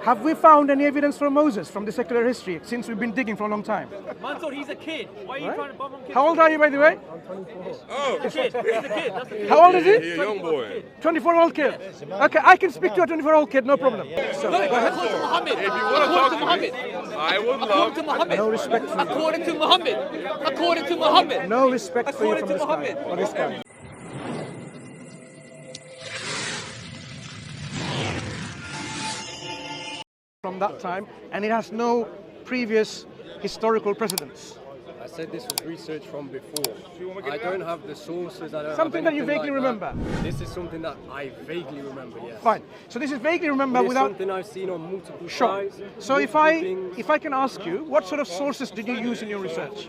Have we found any evidence from Moses from the secular history since we've been digging for a long time? Mansur, he's a kid. Why are you trying to bomb him? How old are you, by the way? I'm 24. Oh, he's a kid. He's a kid. That's a kid. How old is he? He's a young boy. 24-year-old kid. Okay, I can speak to a 24-year-old kid, no problem. So, Look, according to Muhammad. If you want to talk to Muhammad. me, I would love According to Muhammad. no respect for you. According to Muhammad. According to Muhammad. No respect for you According from to this guy. Muhammad. Or this guy. From that time, and it has no previous historical precedence. I said this was research from before. I don't have the sources. I don't Something have that you vaguely like remember. That. This is something that I vaguely remember. Yes. Fine. So this is vaguely remember It's without. something I've seen on multiple Sure. sites. So if multiple I can ask you, what sort of sources did you use in your research?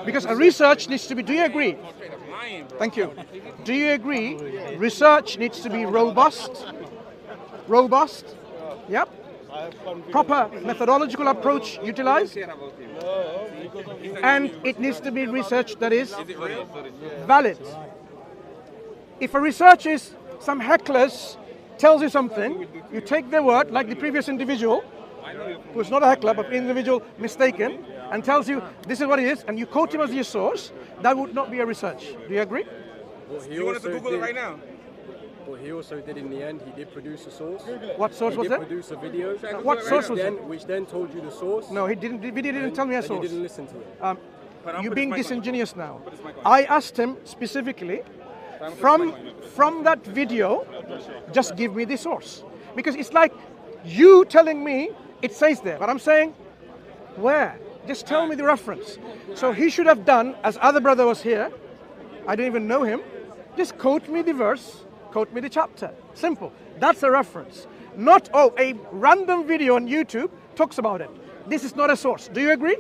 Because a research needs to be. Do you agree? Thank you. Do you agree? Research needs to be robust. Robust. Yep. Proper methodological approach utilized. And it needs to be research that is valid. If a research is some hecklers tells you something, you take their word, like the previous individual, who is not a heckler but individual mistaken, and tells you this is what it is, and you quote him as your source, that would not be a research. Do you agree? You want us to Google it right now? What he also did in the end, he did produce a source. What source was He did it? produce a video. What source was it? Which then told you the source. No, he didn't. The video didn't tell me a And you source. didn't listen to it. You're being disingenuous now. I asked him specifically, from that video, just give me the source. Because it's like you telling me it says there, but I'm saying, where? Just tell me the reference. So he should have done, as other brother was here, I didn't even know him, just quote me the verse, quote me the chapter. Simple. That's a reference. Not, oh, a random video on YouTube talks about it. This is not a source. Do you agree?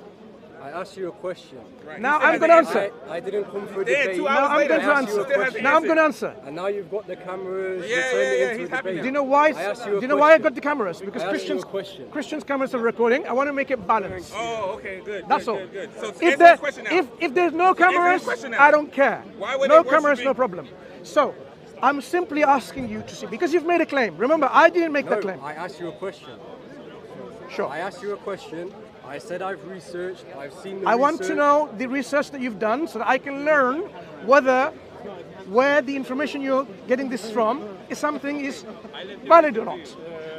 I asked you a question. Now I'm going to answer. I didn't come for a Yeah, debate. 2 Now hours I'm later, going to I asked you a answer. question. Now I'm going to answer. And now you've got the cameras. Yeah, you turned it into he's a happy debate. now. Do you know why? I asked you a Do you know why I question. got the cameras? Because I asked you a Christians, question. Christians' cameras are recording. I want to make it balanced. Oh, okay, good. That's good, all. Good, good. So If answer there, the question now. if there's no cameras, question now. I don't care. Why would No they cameras, worship no me? problem. So I'm simply asking you to see, because you've made a claim. Remember, I didn't make that No, claim. I asked you a question. Sure. I asked you a question. I said I've researched. I've seen the I want to research. know the research that you've done so that I can learn where the information you're getting this from is something is valid or not.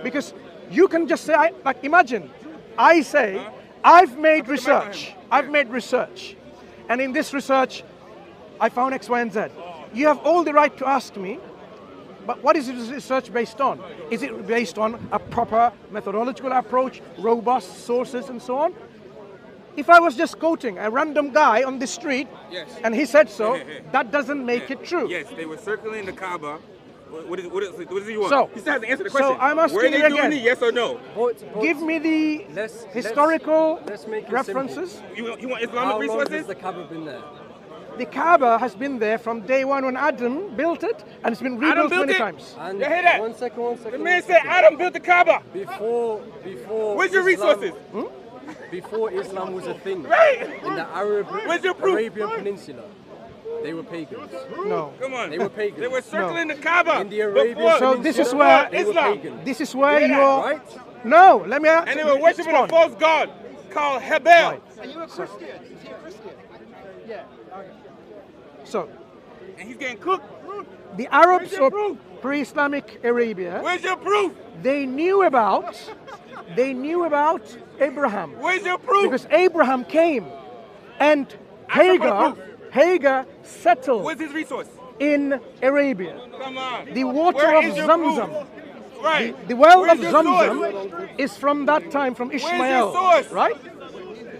Because you can just say, like imagine, I say, I've made research. And in this research, I found X, Y, and Z. You have all the right to ask me, but what is this research based on? Is it based on a proper methodological approach, robust sources, and so on? If I was just quoting a random guy on the street, Yes. and he said so, that doesn't make it true. Yes, they were circling the Kaaba. What is it you want? So- he still has to answer the so question. I'm asking Were they you doing again. it, yes or no? But Give me the Let's- historical let's make it references. You want Islamic how long resources? has the Kaaba been there? The Kaaba has been there from day one when Adam built it, and it's been rebuilt built many it? times. And You hear that? One second. The man said Adam built the Kaaba. Before. Where's your Islam- resources? Before Islam was a thing, Right. in the Where's your proof? Arabian Peninsula, they were pagans. No. Come on. They were pagans. They were circling the Kaaba. In the Arabian before- So this is Peninsula, where- they were Islam. pagans. This is where Yeah, you're. Right? No, let me ask. And they were worshiping a respond. false god called Hebel. So And he's getting cooked. the Arabs Where's your of proof? pre-Islamic Arabia, Where's your proof? they knew about Abraham. Where's your proof? Because Abraham came and Ask him for Hagar settled Where's his resource? in Arabia. Come on. The water Where of is your Zamzam, proof? Right. the well Where's of your Zamzam source? is from that time, from your Ishmael, source? right?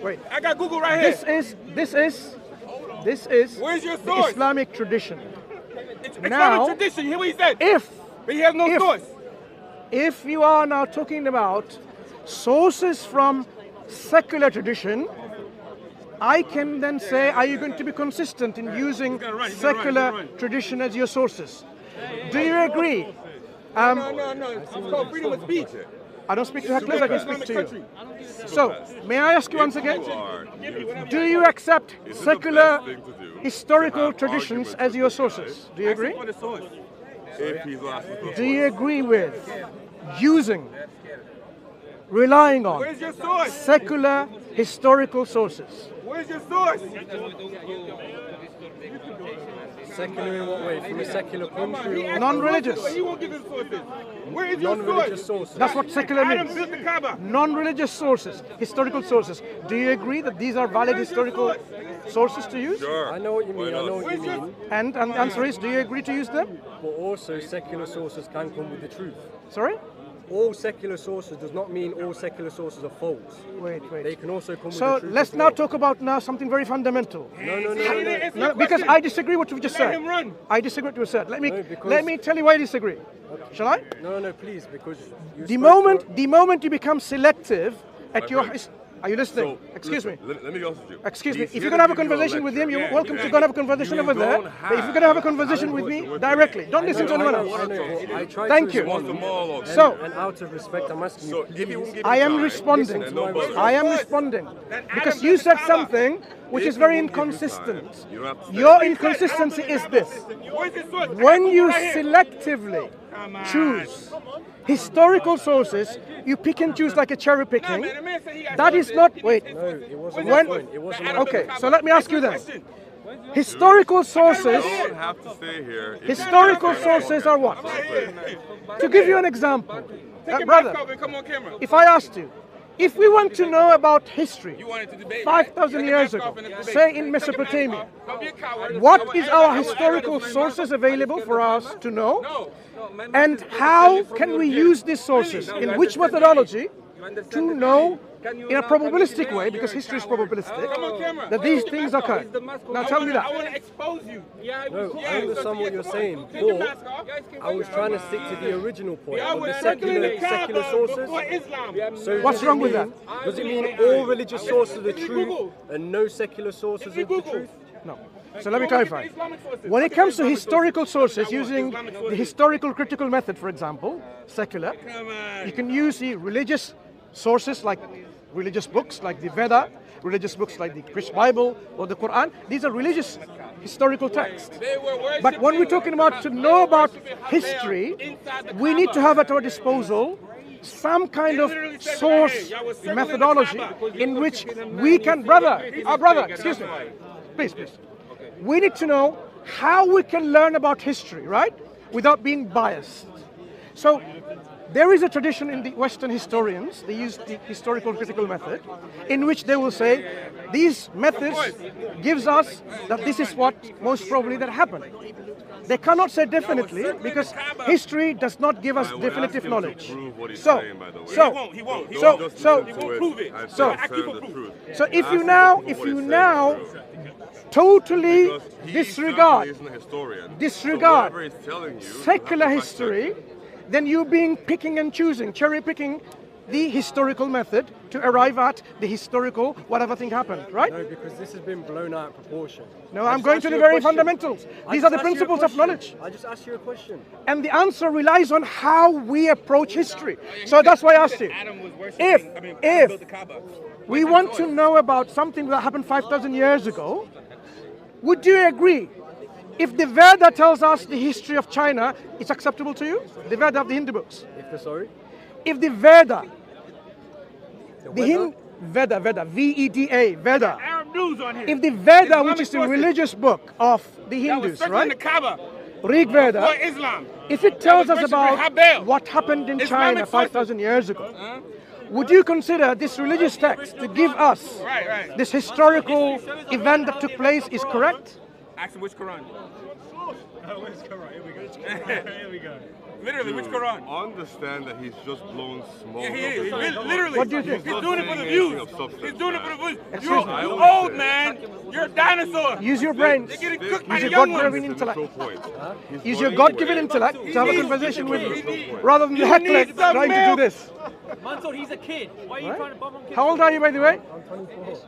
Wait, I got Google right here. this is Where's your the source? Islamic tradition. It's now- Islamic tradition. Hear what he said. If But he has no source. If you are now talking about sources from secular tradition, I can then say, are you going to be consistent in using gonna run, he's gonna run, he's secular gonna run. tradition as your sources? Do you agree? No. It's called freedom of speech. I don't speak to hecklers, I can speak Islamic to you. country. So, may I ask you once again, Are. do you accept This is the secular best thing to do, historical to have traditions arguments as your with the guy. sources? Do you agree? For the source. If he's lost. Do you agree with relying on Where's your source? secular historical sources. Where's your source? Secular in what way? From a secular country or Non-religious. He won't give his sources. Where is your non-religious source? sources? That's what secular Adam means. built the Kaaba. Non-religious sources, historical sources. Do you agree that these are valid historical sources to use? Sure. I know what you mean, I know what you mean. And the answer is, do you agree to use them? But also secular sources can come with the truth. Sorry? All secular sources does not mean all secular sources are false. Wait. They can also come with the So truth. let's as now well. talk about something very fundamental. No. No, because I disagree with what you just Let said. him run. I disagree with what you said. No, because- Let me tell you why I disagree. Shall I? No, please, because you The spoke to- moment you become selective at your friend. are you listening? So, Excuse me. listen, Let me ask you. Excuse me. He's If here you're gonna have a give you conversation with him, lecture. you're welcome to go and have a conversation You over there. don't But if you're gonna have a have- conversation with me I know. directly, don't listen to anyone I else. know. I tried Thank to you. respond, Wants them all on. So- and out of respect, I'm asking So you, if you please. won't give I me am time, responding. then don't bother. I am responding because you said something which is very inconsistent. You don't have to say Your it. inconsistency is this: Where's his source? when you Right here. selectively choose historical sources, you pick and choose like a cherry Nah, picking. man, the man said he got That sources. is not. Wait. No, it wasn't When- my point. It wasn't my Adam point. Okay, built the so Kaaba. let me ask you Next this. question. Historical sources. You don't have to stay here. If Historical you- sources are what? To give you an example, Take your brother, mask off and come on camera. if I asked you, if we want to know about history, You wanted to debate. 5,000 Take your years mask ago, off and let's debate. say in Take your Mesopotamia, mask off. Don't be a coward. what is our historical sources available for us to know? No. And how can we use these sources, in which methodology, to know in a probabilistic way, because history is probabilistic, Come on camera. that these things occur? Now tell me I that. want to expose you. No, I understand what you're saying, Take your but mask off. I was trying to stick to the original point Y'all of the was circling the secular Kaaba sources. before Islam. So What's does it wrong with mean- Does it mean all religious sources are the truth and no secular sources are the truth? No. So let me clarify. When it comes to historical sources, using the historical critical method, for example, secular, you can use the religious sources like religious books like the Veda, religious books like the Christian Bible or the Quran. These are religious historical texts. But when we're talking about to know about history, we need to have at our disposal some kind of source methodology in which we can, brother, excuse me, please. We need to know how we can learn about history, right? Without being biased. So there is a tradition in the Western historians, they use the historical critical method, in which they will say, these methods gives us that this is what most probably that happened. They cannot say definitely because history does not give us I would definitive ask him to knowledge. prove what he's So, saying, by the way. He won't. Don't just listen he to won't it prove it. and So- say the truth. so if Ask you him now, to prove if what you he's saying now is true. totally Because he disregard certainly isn't a historian. disregard So whatever he's telling you, secular you have to fact check history, it. then you're being picking and choosing, cherry picking the historical method to arrive at the historical whatever thing happened, right? No, because this has been blown out of proportion. No, I I'm just going asked to you the a very question. fundamentals. I These just are the asked you a principles of question. knowledge. I just asked you a question. And the answer relies on how we approach history. So that's why I asked you. Adam was If built the Kaaba. we want to know about something that happened 5,000 years ago, would you agree? If the Veda tells us the history of China, it's acceptable to you? The Veda of the Hindu books. If the sorry? If the Veda, the weather? Veda, V-E-D-A, Veda. Arab news on here. If the Veda, Islamic which is the sources religious book of the that was Hindus, circling the right? Kaaba Rig before Veda, Islam. if it tells us was worshipping about Habil. what happened in Islamic China sources. 5,000 years ago, would you consider this religious text to give us Right. this historical event that took place is correct? Ask him which Quran. Here we go. Literally, which Quran? Understand that he's just blown smoke. Yeah, he up is. his ass. Literally. What do you think? He's doing it for the Saying views. anything of substance, He's doing it for man. the views. Excuse me. You're I old, always man. You're a dinosaur. Use your brains. They're getting cooked by Use the your young God-given ones. intellect. He's Use your running God-given away. intellect to have a conversation with me, rather than the You Hecklers need some trying to do milk. this. Mansur, he's a kid. Why are you trying to bump on kids? How old are you, by the way?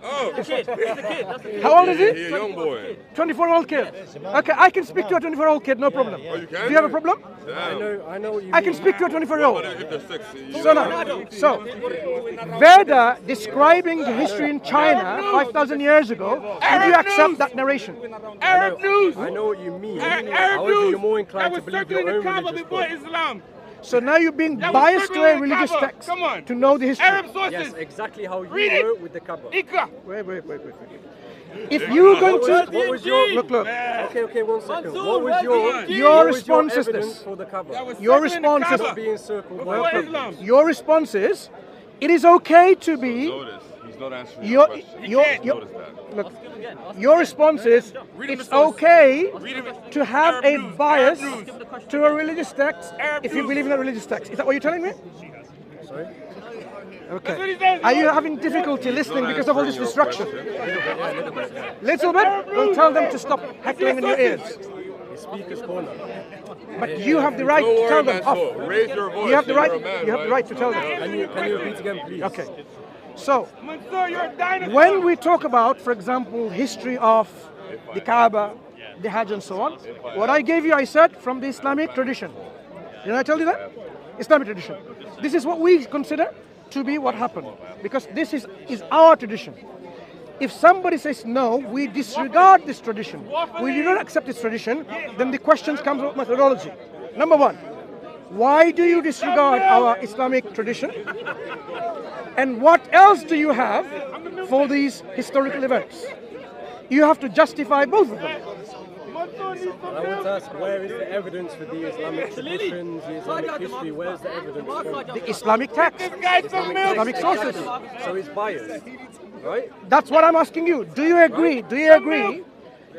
Oh, He's a kid. He's a kid. That's the kid. How old is He's he? a young boy. 24-year-old kid. Okay, I can speak to a 24-year-old kid, no problem. Oh, you can? Do you have a problem? Damn. I know what you I mean. can speak to a 24-year-old. If they're 6, you So now, Veda describing the history in China 5,000 years ago, would you accept that narration? Arab news. I know what you mean. Arab However, news. you're more That inclined was to believe circling your the own Kaaba religious before book. Islam. So now you're being biased to a religious text to know the history. Yes, exactly how you were with the Kaaba. Wait. If you're going to What was your look, Okay, 1 second. Mansur, What was where your Your response is evidence this. for the Kaaba? Your response is Not being circled by problems. your response is it is okay to be Notice, he's not answering your the question. your Notice that. look. Your response is it's okay to have a bias to a religious text if you believe in a religious text. Is that what you're telling me? Sorry? Okay. Are you having difficulty listening because of all this distraction? Little bit? Well, tell them to stop heckling in your ears. The speaker's corner. But you have the right to tell them off. Raise your voice. You have the right. You're a man, You have the right to tell them. Can you repeat again, please? Okay. So, when we talk about, for example, history of the Kaaba, the Hajj and so on, what I gave you, I said, from the Islamic tradition. Didn't I tell you that? Islamic tradition. This is what we consider to be what happened, because this is our tradition. If somebody says no, we disregard this tradition, we do not accept this tradition, then the questions come about methodology. Number one, why do you disregard our Islamic tradition? And what else do you have for these historical events? You have to justify both of them. And I want to ask, where is the evidence for the Islamic traditions, the Islamic history? Where's the evidence from? The Islamic text, Islamic sources. So it's biased, right? That's what I'm asking you. Do you agree? Do you agree?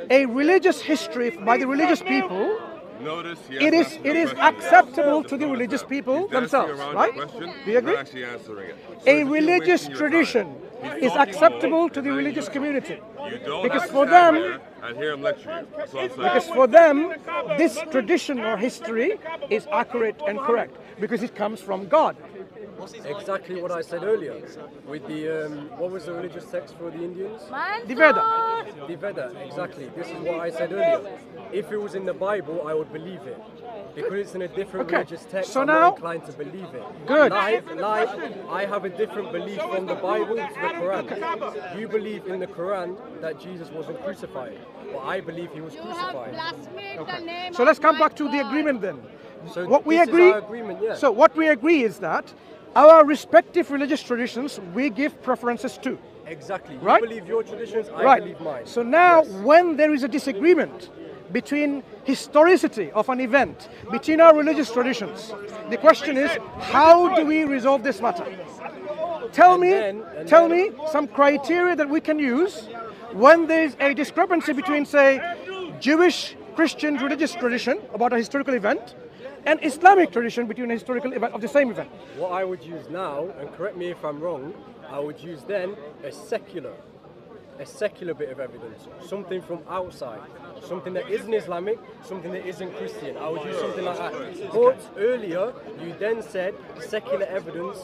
A religious history by the religious people, Notice it is acceptable to the religious people themselves, right? Do you agree? Actually answering it. A religious tradition is acceptable to the religious community. You don't Because have to for stand them- there and hear him lecture you. That's what I'm saying. Because for them, this tradition or history is accurate and correct because it comes from God. Exactly what I said earlier. With the, what was the religious text for the Indians? The Veda. The Veda, exactly. This is what I said earlier. If it was in the Bible, I would believe it. Because it's in a different Okay, religious text, so I'm now- more inclined to believe it. Good. Like, I have a different belief from the Bible to the Quran. You believe in the Quran that Jesus wasn't crucified, but I believe he was You have crucified. blasphemed the name So let's of come my back to the God. agreement then. So What we this agree. is our agreement, yeah. So what we agree is that our respective religious traditions we give preferences to. Exactly. You Right? believe your traditions, I Right. believe mine. So now, Yes. when there is a disagreement between historicity of an event, between our religious traditions, the question is, how do we resolve this matter? Tell me some criteria that we can use when there is a discrepancy between, say, Jewish, Christian religious tradition about a historical event and Islamic tradition between a historical event of the same event. What I would use now, and correct me if I'm wrong, I would use then a secular bit of evidence, something from outside, something that isn't Islamic, something that isn't Christian. I would use something like that. But earlier, you then said secular evidence,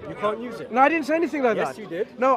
you can't use it. No, I didn't say anything like Yes, that. you did. No,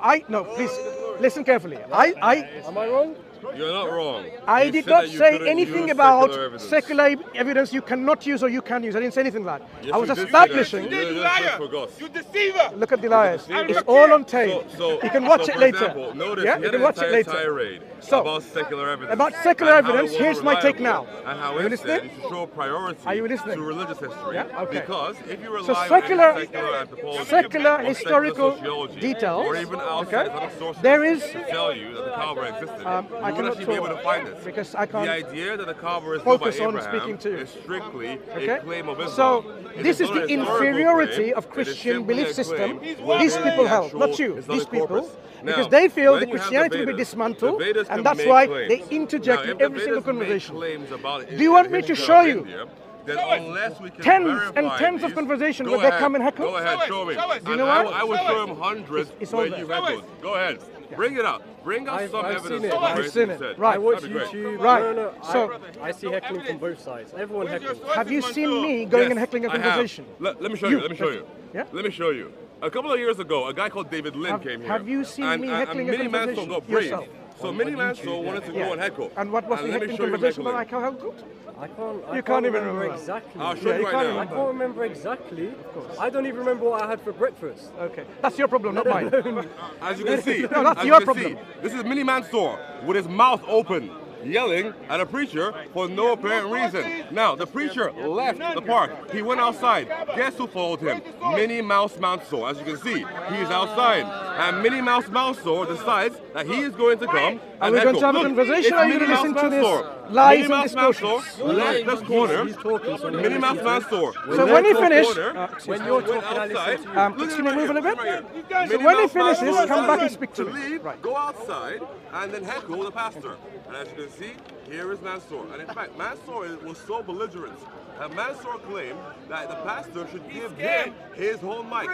please listen carefully. Am I wrong? You're not wrong. I You did said not that you say couldn't anything use about evidence. secular evidence you cannot use or you can use. I didn't say anything like that. Yes, I was you did say that. establishing. You did just forgot. Look at the liars. It's all on tape. So, You can watch so it for later. Example, notice Yeah, he you had can an watch it entire later. tirade So, about secular evidence. about secular and how evidence, it here's my take now. wasn't reliable, And how Are you instead listening? you should show priority Are you listening? to religious history. Yeah, okay. Because if you rely So on secular- secular anthropology, secular or historical sociology, details, or even outside okay, Islamic sources there is- to tell you that the Kaaba existed, I you cannot wouldn't actually be able to talk find this. because I can't The idea that the Kaaba is built by focus on Abraham speaking to you. is strictly Okay? a claim of Islam. So It this is not the a historical inferiority claim, of it is Christian simply belief a system claim these within people the held, actual not you, Islamic these people, corpus. because Now, they feel when that you have Christianity will be Vedas, dismantled, the Vedas and can that's make why claims. they interject Now, in if every the single Vedas make conversation. claims about Do you want me the to history show of you India, then unless we can tens verify and tens of these, conversations go where they ahead, come and heckle? Go ahead, show me. Do you And know I what? I will show him hundreds It's all where there. you've heckled. Go ahead. Bring it up. Bring us some I've evidence. seen it. of I've what seen you it. said. Right. I watch That'd be great. YouTube. Right. No, So- I see heckling from both sides. Everyone heckles. Have you seen me going and heckling a I have. conversation? Let me show you. Let me show you. Yeah? Let me show you. A couple of years ago, a guy called David Lynn came here. have you seen me heckling a Mini Mansur conversation got brave. yourself? So Mini Mansur wanted to go and heckle. And what was the let me heckling show you conversation that I heckling. heckled? I You can't can't even remember remember. exactly. I'll show Yeah, you you right can't now. I can't remember exactly. I don't even remember what I had for breakfast. Okay, that's your problem, not mine. As you can see, No, that's as your you can problem. see, this is Mini Mansur with his mouth open. yelling at a preacher for no apparent reason. Now, the preacher left the park. He went outside. Guess who followed him? Minnie Mouse Mansur. As you can see, he's outside. And Minnie Mouse Mansur decides that he is going to come Are and we going to have a Look, conversation, or are you Minnie going to Mouse listen to Mansur. this lies Minnie and Mouse distortions? Mansur, left this corner. Minnie Mouse Mansur. So when he finishes, When you're talking, I listen to you. can you move a little bit? So Minnie when he Mouse finishes, Mansur come back and decided speak to me. leave, Right. go outside, and then heckle the pastor. And as you can see, here is Mansur. And in fact, Mansur was so belligerent that Mansur claimed that the pastor should give him his whole mic.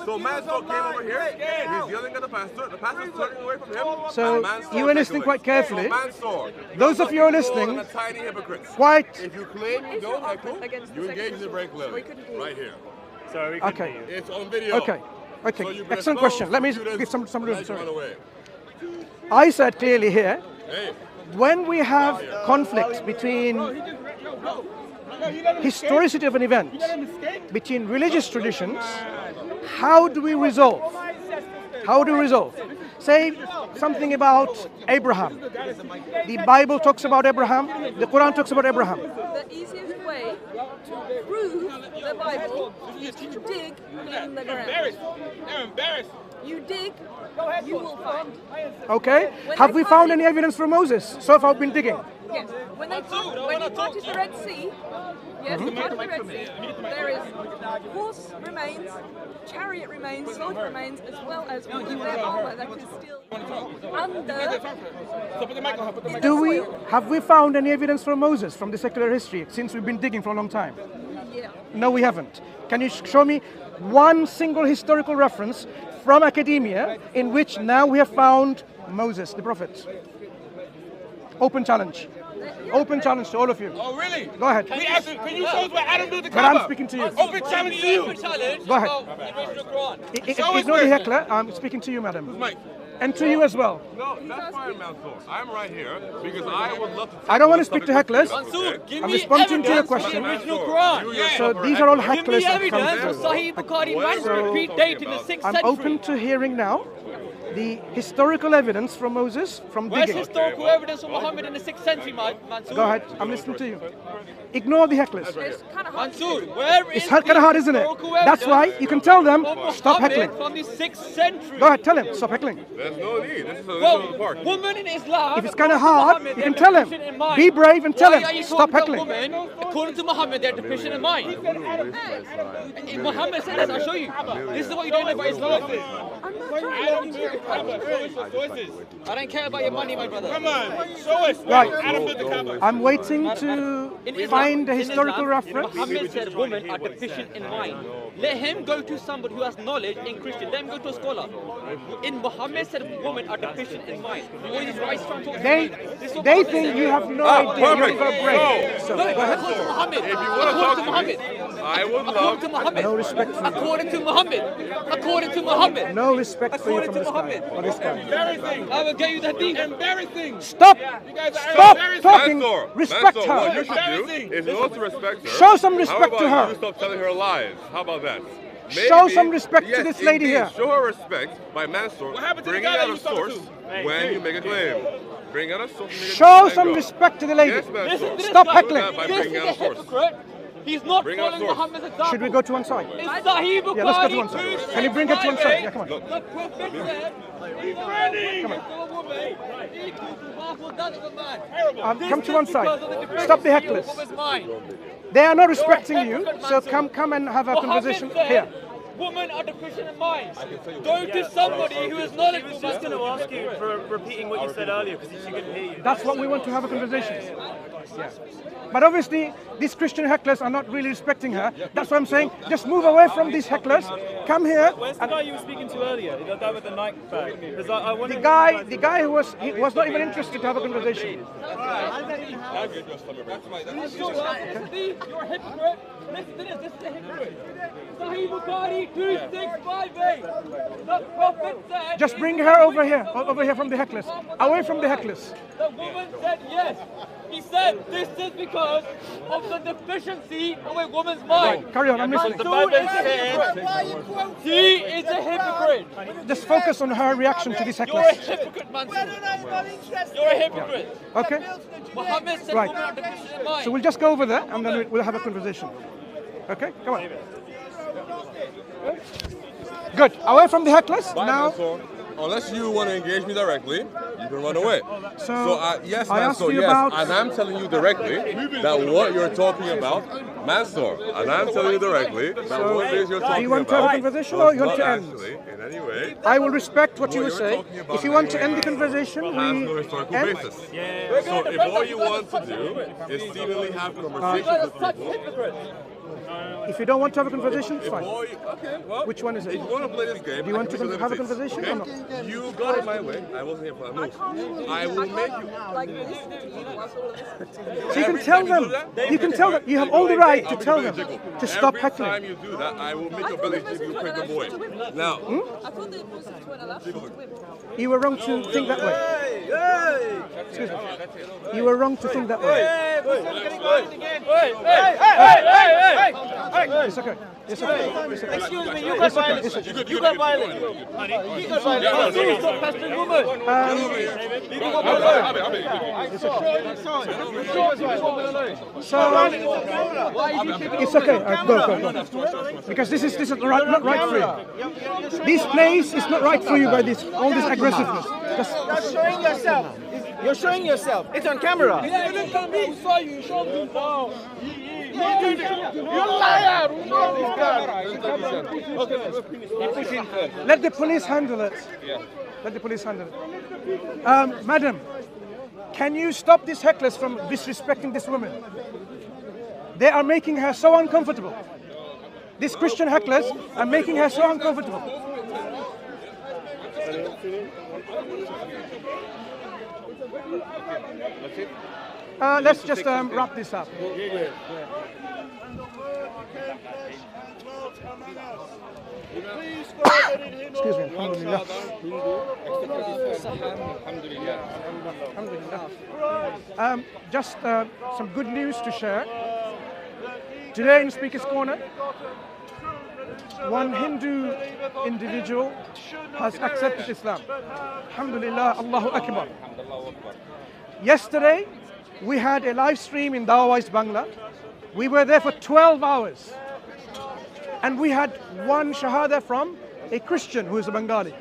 So Mansur came over here, he's yelling at the pastor's turning away from him. So and Mansur's you were listening heckling. quite carefully. So Mansur, Those of you who are listening, the tiny hypocrites. quite If you claim you don't heckle, you engage in the break clearly. Right here. Sorry, we okay. It's on video. Okay. So Okay. you better Excellent know question. Let me students give some that you sorry. run away. I said clearly here, Hey. when we have conflict between historicity of an event, between religious traditions, how do we resolve? How do we resolve? Say something about Abraham. The Bible talks about Abraham. The Quran talks about Abraham. The easiest way to prove the Bible is to dig in the ground. You dig, you will find. Okay? Have we found any evidence from Moses? So far, we've been digging. Yes. When he parted the Red Sea, yes, he parted the Red Sea, there is horse remains, chariot remains, soldier remains, as well as all of their armor that is still under. Have we found any evidence from Moses, from the secular history, since we've been digging for a long time? Yeah. No, we haven't. Can you show me one single historical reference from academia in which now we have found Moses, the prophet? Open challenge. Open challenge to all of you. Oh, really? Go ahead. Can you show us what Adam did to But I'm speaking to you. Open challenge to you. Go ahead. Ignore the heckler. I'm speaking to you, madam. Mike. And to you as well. No, that's fine, Mansur. I'm right here because I would love to. I don't want to speak to hecklers. Mansur, give I'm me responding to your evidence question. from the original Quran. So these are all Give hecklers me that come evidence through. of Sahih Bukhari manuscript predating the 6th I'm century. open to hearing now the historical evidence from Moses from Where's digging. historical evidence of Muhammad in the 6th century, Mansur? Go ahead. I'm listening to you. Ignore the hecklers. It's kind of hard. Mansur, where is It's kind of hard, isn't it? historical That's why evidence you can tell them, of stop Muhammad heckling. from the 6th century? Go ahead, tell him, stop heckling. There's no need. This is a Well, park. woman in Islam. If it's kind of according to hard, Muhammad, you can they're tell him. deficient in mind. Be brave and tell Why him, are you stop talking heckling. to women? According to Muhammad, they're deficient in mind. Muhammad said this, I'll show you. This is what you don't know about Islam. I'm not trying to. I don't care about your money, my brother. Come on, show us. Right. Adam did the Kaaba. I'm waiting to find a historical reference. Muhammad said women are deficient in mind. Let him go to somebody who has knowledge in Christian. Let him go to a scholar. In Muhammad said women are deficient in mind. What is Rice trying to talk about? They think you have no idea. You've got a brain. So, No, go ahead. according to Muhammad. If you want to talk According to to Muhammad. me, I would According love. to Muhammad. No respect for you. According to Muhammad. According to Muhammad. No respect for you According from to this guy. Muhammad. Or this guy. Embarrassing. I will get you that deep. Embarrassing. Stop! You guys are Stop embarrassing. talking! Mansur, Respect Mansur, what you her! should do is in order to respect her. Show some respect how to about her. You stop telling her lies. How about that? Show some respect to yes, this lady indeed, here. Show her respect by Mansur happened to the bringing guy that out you a talked source to? when you make a claim. Bring out a source. Show some respect to the lady. Yes, Mansur. Stop Do heckling. that by This bringing is out a a source. hypocrite. He's not Bring out following source. Muhammad's example. Should we go to one side? It's Sahih Bukhari. Yeah, let's go to one side. Can you bring her to one side? Yeah, come on. The Prophet said, he's running to a woman equal to half of that of a man. Come to one side. Because of the deficiency Stop the of hecklers. woman's mind. They are not respecting you, so come and have a conversation Muhammad here. said, women are deficient in minds. Go to somebody who is knowledgeable. I was just going to ask you for repeating what you said earlier because she couldn't hear you. That's what we want to have a conversation. Yeah. But obviously, these Christian hecklers are not really respecting her. That's why I'm saying, just move away from these hecklers. Come here. Where's the guy you were speaking to earlier? The guy with the Nike bag? Because I wonder The guy who was not even interested to have a conversation. You're a hypocrite. Listen to this. This is a hypocrite. Sahih Bukhari 2658. The Prophet said. Just bring her over here from the hecklers, away from the hecklers. The woman said yes. He said this is because of the deficiency of a woman's mind. Carry on, I'm listening. The Bible says she is a hypocrite. Just focus on her reaction to this You're a hecklers. hypocrite, Mansur. You're a hypocrite. Okay? Muhammad said Right. women are deficient in mind. So we'll just go over there and then we'll have a conversation. Okay? Come on. Good. Away from the hecklers. Bye, Now, Mansur. Unless you want to engage me directly, you can run away. So, yes, I asked Mansur, you yes. about- And I'm telling you directly that what you're talking about, Mansur, and I'm telling you directly that what it is you're talking about. do you want to have a conversation or you want to not end? actually, in any way, I will respect what you will you're say. talking about If you want to end the conversation, has we no historical end. basis. So if all you want to do is seemingly have conversations with people, If you don't want to have a conversation, it's fine. okay, well, Which one is it? if you want to play this game, Do you want to I can make have a some limits, conversation or okay? not? You got it my way. I wasn't here for that move. I will make you. Like listen to you whilst all of this. So you can tell them. You can tell them. You have all the right to tell them to stop Every time heckling. you do that, I will make your I thought belly the give you a Muslims quicker weren't boy. allowed to win. Now, I thought the Muslims weren't allowed to win. You were wrong to think that way. Excuse me. You were wrong to think that way. It's okay. It's okay. It's okay. Excuse me, you got violent. You got violent. You got violent. Please stop pestering women. So it's okay. Go. Because this is right, not right for you. This place is not right for you by this all this aggressiveness. Just You're showing yourself. You're showing yourself. It's on camera. Who saw you? Show me. let the police handle it. Let the police handle it. Madam, can you stop these hecklers from disrespecting this woman? They are making her so uncomfortable. These Christian hecklers are making her so uncomfortable. Let's just wrap this up. Excuse me. Alhamdulillah. Alhamdulillah. Just some good news to share. Today in Speaker's Corner, one Hindu individual has accepted Islam. Alhamdulillah, Allahu Akbar. Yesterday, we had a live stream in DawahWise Bangla. We were there for 12 hours. And we had one shahada from a Christian who is a Bengali.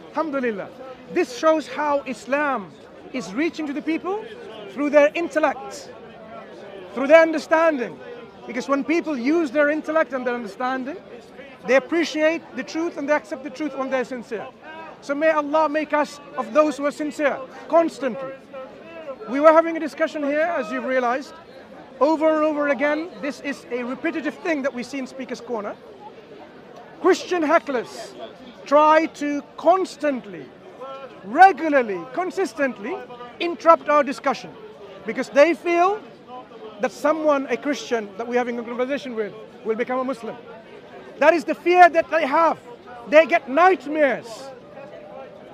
Alhamdulillah. This shows how Islam is reaching to the people through their intellect, through their understanding. Because when people use their intellect and their understanding, they appreciate the truth and they accept the truth when they're sincere. So may Allah make us of those who are sincere constantly. We were having a discussion here, as you've realized, over and over again. This is a repetitive thing that we see in Speaker's Corner. Christian hecklers try to constantly, regularly, consistently interrupt our discussion because they feel that someone, a Christian that we're having a conversation with, will become a Muslim. That is the fear that they have. They get nightmares.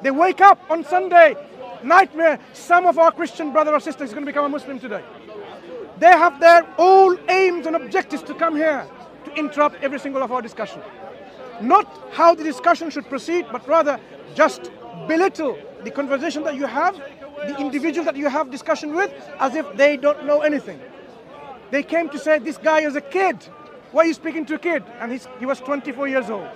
They wake up on Sunday, nightmare. Some of our Christian brother or sister is going to become a Muslim today. They have their own aims and objectives to come here to interrupt every single of our discussion. Not how the discussion should proceed, but rather just belittle the conversation that you have, the individual that you have discussion with, as if they don't know anything. They came to say, this guy is a kid. Why are you speaking to a kid? And he was 24 years old.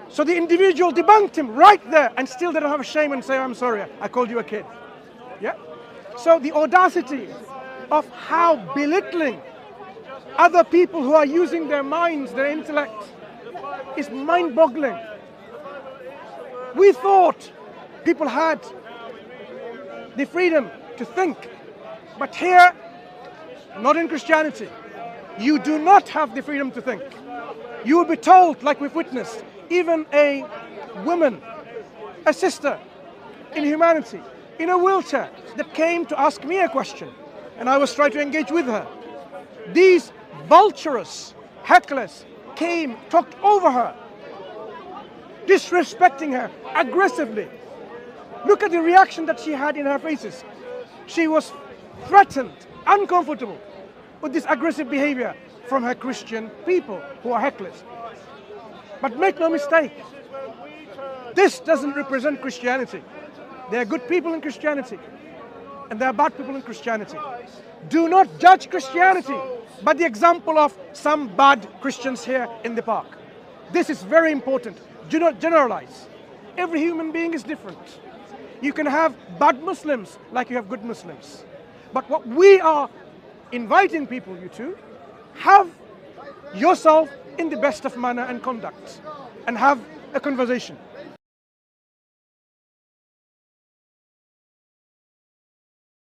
So the individual debunked him right there, and still they don't have a shame and say, I'm sorry, I called you a kid. Yeah? So the audacity of how belittling other people who are using their minds, their intellect, is mind-boggling. We thought people had the freedom to think, but here, not in Christianity, you do not have the freedom to think. You will be told, like we've witnessed, even a woman, a sister in humanity, in a wheelchair, that came to ask me a question, and I was trying to engage with her. These vulturous hecklers came, talked over her, disrespecting her aggressively. Look at the reaction that she had in her faces. She was threatened, uncomfortable with this aggressive behavior from her Christian people who are hecklers. But make no mistake, this doesn't represent Christianity. There are good people in Christianity, and there are bad people in Christianity. Do not judge Christianity by the example of some bad Christians here in the park. This is very important. Do not generalize. Every human being is different. You can have bad Muslims like you have good Muslims. But what we are inviting people to, have yourself in the best of manner and conduct, and have a conversation.